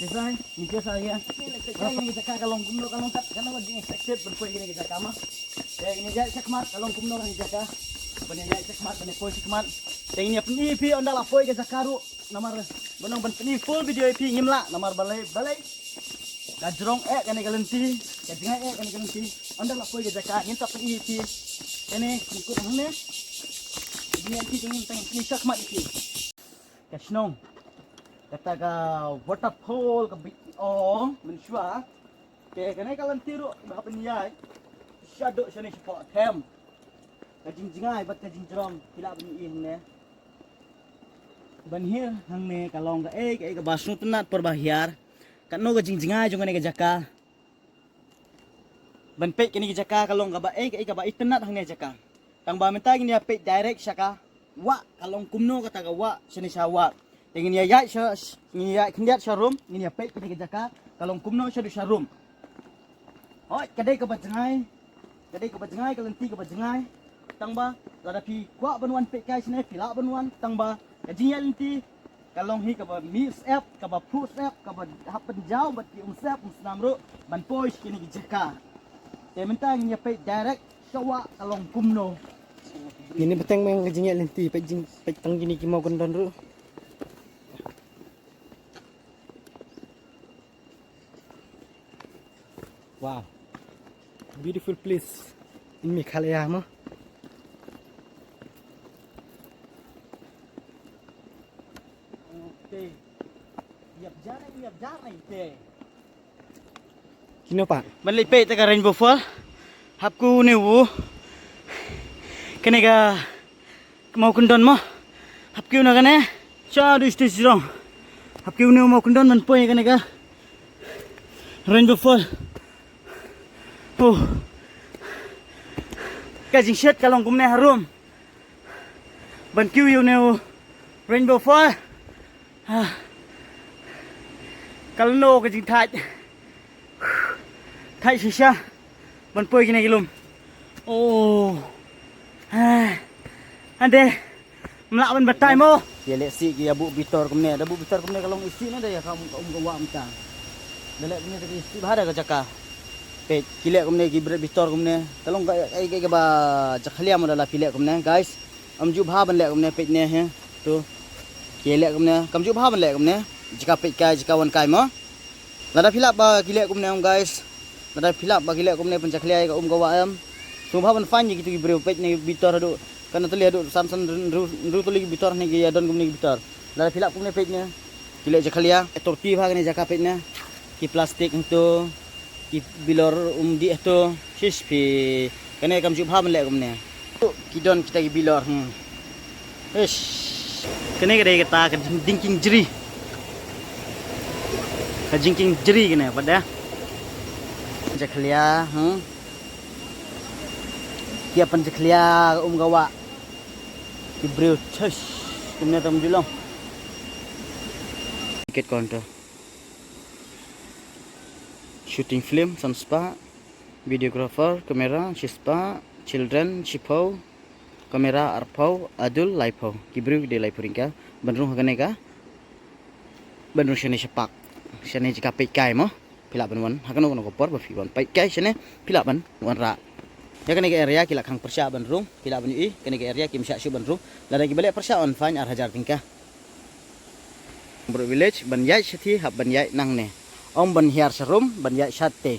Design, ni saya. Ini kita kalong kumno kalong kat karena wajib expected berpoin gini kita kama. Ya ini jadi sekmat kalong kumno kan jaga. Bani jadi sekmat bani poin sekmat. Ya ini peni pi onda la poin kita karu nomor benong ben peni full video pi ngimla nomor balai. Gajrong kan kalenti, kajngai kan kalenti. Onda la poin kita ka ngin tak peni pi. Ini ikut hangnya. Ini pi ngin tang peni sekmat pi. Kasnong. Kata ka waterfall ka bit ong mensyua ke kanai kalan tiru ba penyai shadow sini spot hem kajing jingai bat kajing jerong tila bani ne banhir hang ne kalong ka ka basu tenat perbahiar kan no kajing jingai jong ne ka jaka ban pe kini ka jaka kalong ka ba ka ba itenat hang ne jaka tang ba menta gini pe direct syaka wa kalong kumno kata ka wa sini syawa ingin ya kendiat sharum ingin ya pek kita jaka kalong kumno syadu sharum hoi kadai ke bajengai kalenti ke bajengai tangba lada pi kwa banwan pek kai sini pila banwan tangba kajinya lenti kalong hi ke ba mix app ke ba fruit app ke ba hapen jau bat ki umsap umsnamru ban pois kini jaka te mentang ingin ya pek direct syawa kalong kumno ini beteng meng kajinya lenti pek tang gini ki mau gondon ru. Wow, beautiful place in Meghalaya, mo. Okay, yap jalan te. Kino pak? Malipit ka Rainbow Fall. Hapku ni wu. Kenega mau kundon mo. Hapku na kane. Cha du sirong. Hapku ni mau kundon man poy kenega. Rainbow Fall. Oh. Kajing shit kalong kumne harum. Ban kiu yu ne Rainbow Fall. Kalau no kajing thai shisha. Ban poy kine gilum. Oh. Ande melak ban batai mo. Dia lek si ki abu bitor kumne. Ada bu bitor kumne kalong isi na dia kamu gawa mta. Dalek kumne tadi isi bahada ka jaka. Pet kilek kumne ki bitor kumne talong ai ke ba jakhlia mo dala pilek kumne guys amju bha ban lek kumne pet ne he tu kilek kumne kamju bha ban lek kumne jika pet kai jika wan kai mo lada pilap ba kilek kumne guys lada pilap ba kilek kumne penjakhlia ka gawa am tu bha ban fan gitu ki bro pet ne bitor adu kana tuli adu samsan ru tuli bitor ne ki adon kumne bitor lada pilap kumne pet ne kilek jakhlia torti bha ne jaka pet ne ki plastik tu ki bilor di itu sis pi kene kam jubha man lek kumne kidon kita ki bilor ish kene gede kita ka jingking jeri kene pada jakhlia kia pan jakhlia gawa ki breu chus kumne tam julong tiket konto shooting film Sanspa, videographer, kamera, Shispa, children, Shipau, kamera, Arpau, Adul, Laipau. Kibru de Laipau ringka, bandrung haganega, bandrung shane sepak, shane jika pekai mo, pilak banwan, hagan ono kopor, bafiwan, pekai shane pilak ban, wan ra. Ya kanega area kilak hang persya bandrung, pilak ban ui, kanega area kim syak syu bandrung, lada gibalik persya on fine ar hajar tingkah. Bro village ban yai sethi hab ban yai nang ne. Om ban hiar serum ban ya sate.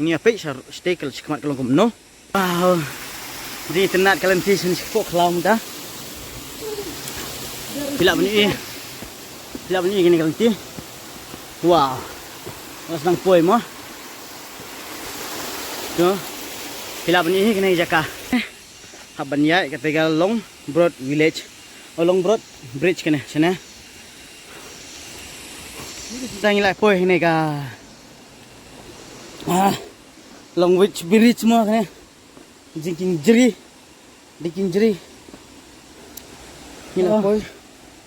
Ini apa steak kalau sekemat kalau kumno. Wow. Di tenat kalian sini sepok laum dah. Pilak bani gini kalian ti. Wow. Mas nang poi mo. Tu. Pilak bani kena jaka. Haban ya kata long broad village. Long broad bridge kena sana. Sang lại poi này cả long which bridge mo kene diking jeri Kila poi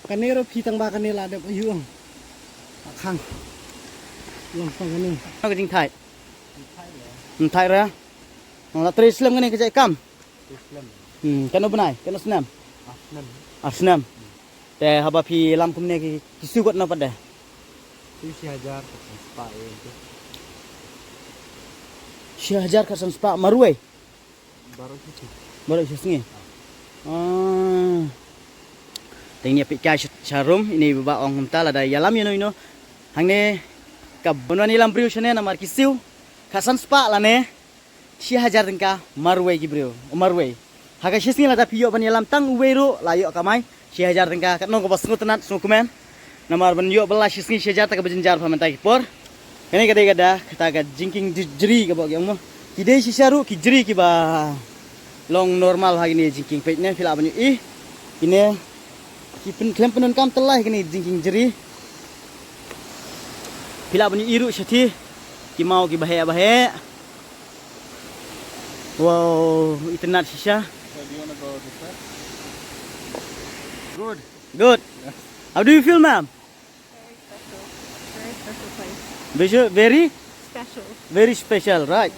kanero pitang ba kanila ada payung khang long sang kene nó cái thai thai ra là tri slam cái này cái chạy cam cái nó bên này cái nó snam snam để haba pi lam kum này cái suy quật nó vấn đề 10,000 spa itu. 1000 kasan spa maruai. Baru itu. Baru sesngi. Tengnya pika sharum ini baba ong humtal ada yalam ino hangne kabonwan ilam briu shane namar kisiu kasan spa lane 1000 tengka maruai gibriu maruai haga sesngi lada piyo ban yalam tang uweru layo kamai 1000 tengka katno ko basngu tenat sukumen namar ban yo bela sesngi 1000 tak bejenjar pamentai por kene gada kata ga jingking jeri ka bog yang mo kide sisaru ki jeri ki ba long normal hagini jingking page ne fila banyu ini klem penun kam telah kini jingking jeri pila banyu iru syati ki mau ki bahaya wow internet shisha So do you want to go this way? Good. good how do you feel ma'am Very special place. very Special. very special right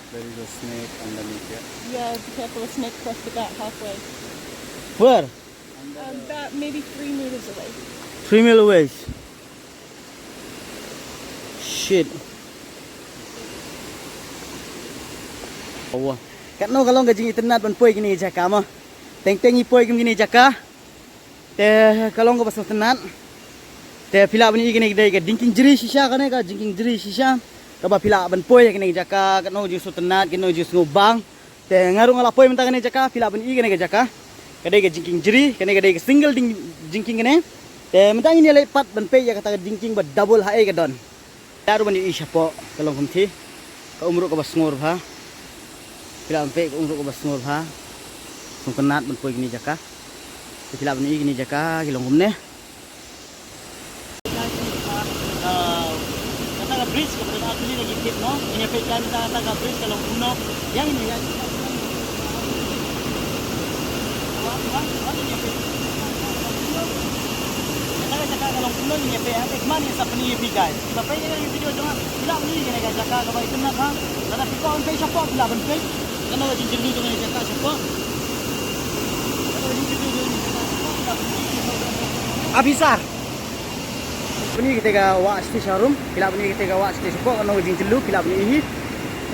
There is a snake underneath here. Yeah, be careful, a snake crushed the bat halfway. where About maybe 3 meters away. 3 mile away shit oh kat no kalau gajing internet ban poi gini jaka mah teng ipoi gini jaka te kalau nggak pas internet te pila ban gini gede ke dingking jeri sisa kan ka dingking jeri sisa ka ba pila ban poi gini jaka kat no jus internet gini jus ngubang te ngaru ngala poi mentang gini jaka pila ban gini jaka kade ke jingking jeri kene kade ke single jingking gini te mentang ini lepat ban pei ya kata jingking ba double hae ke don daru ban i siapo kalau kumti ka umru ka bas ngor ha pila ampe umru ka bas ngor ha sung kenat ban poi gini jaka pila ban i gini jaka kilong kumne kata ka bridge ka pada asli lagi fit no ini pe kan kata ka bridge kalau umno yang ini ya Jaka kalau pulang ni pe ada kemana sa pani pi guys. Sampai ni video jangan bilang ni kena jaka kalau itu nak ha. Ada piko on pe siapa bilang ben pe. Kana wajin jeli tu ni jaka siapa. Abisar. Puni kita ga wa sti sharum, bila puni kita ga wa sti siapa kana wajin jelu bila puni ini.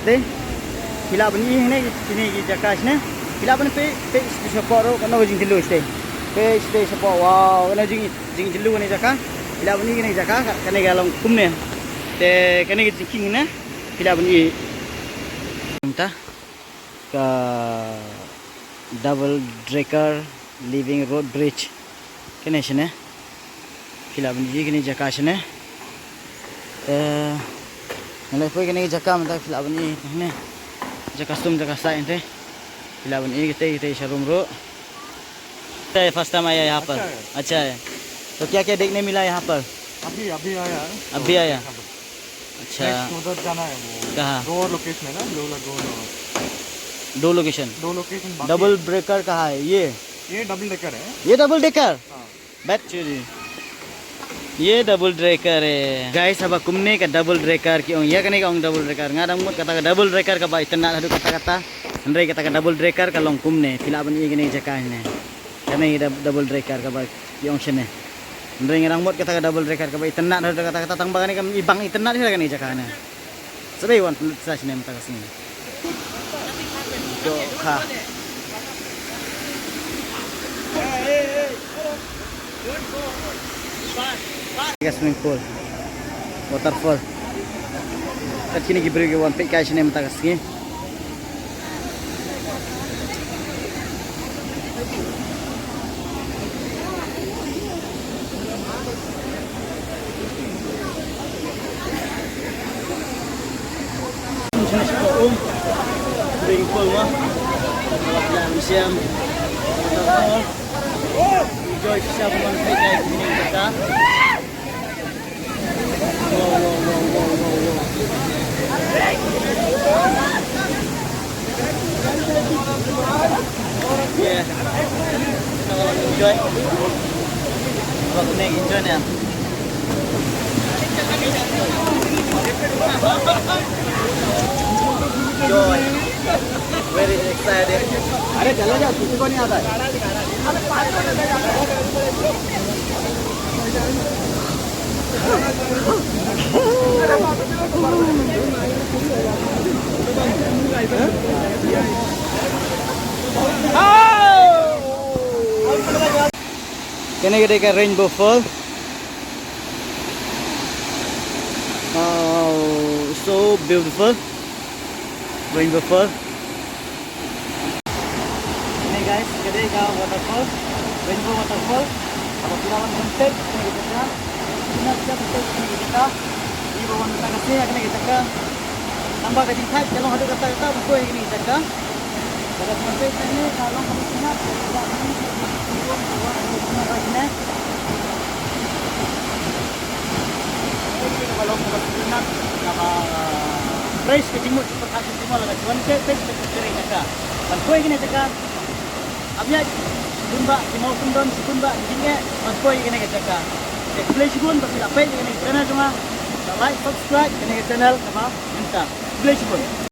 Te. Bila puni ini sini jaka sini. Bila puni pe sti siapa ro kana wajin jelu sti. Pe sti siapa wow kana jing jelu ni jaka pila bani ni jaka kane galong kumne te kane jingking ne pila bani minta ka double decker living road bridge kane shine pila bani kane jaka shine nalai poi kane jaka minta pila bani ne jaka sum jaka sa inte pila bani kita sharum ro first time आया यहाँ पर अच्छा है तो क्या क्या देखने मिला यहाँ पर अभी आया है। अभी आया अच्छा Next उधर जाना है वो। कहाँ दो लोकेशन है ना, दो लोकेशन दो लोकेशन बाकी डबल ब्रेकर कहाँ है ये डबल डेकर है। ये डबल डेकर हाँ। बैठ ये डबल ब्रेकर है गाइस अब कुमने का डबल ब्रेकर की ये कने का double breaker ngadang mut kata double breaker का बाई तना hadu kata andre kata double breaker का long kumne filaban ये gini jaka ne karena ini double breaker ka ba yung sine andre ngadang mut kata double breaker ka ba तना hadu kata tang bagani kam ibang तना sila kani jaka ne sabai wan sa sine mata kasini do ha swimming pool waterfall kat kini gibri ke wan pek sini mata kasini swimming pool mah museum waterfall enjoy siya wan pek kini kita Yeah. Kalau enjoy. Kalau kena enjoy ni. Enjoy. Very excited. अरे चलो जाओ किसी को नहीं आता है Kini gede ka Rainbow Fall. Oh, so beautiful. Rainbow Fall. Ini guys, gede ka waterfall. Rainbow waterfall. Ako pinawan ng tip, kini kita ka. Pinagsa ng tip, kini kita. Di ba wanita kasi, kini kita ka. Tambah kajing type, kalong hadu kata-kata, buko yang kini kita ka. Dapat sampai sini, kalong kami sinat. Tidak kami kalau mau bersenam sama price ke timur cepat kasih timur lah cuman ke price ke kiri jaga kan kue gini jaga abia bumba timau sundon bumba jinge kan kue gini jaga play sigun tapi apa gini channel cuma like subscribe gini channel apa minta play sigun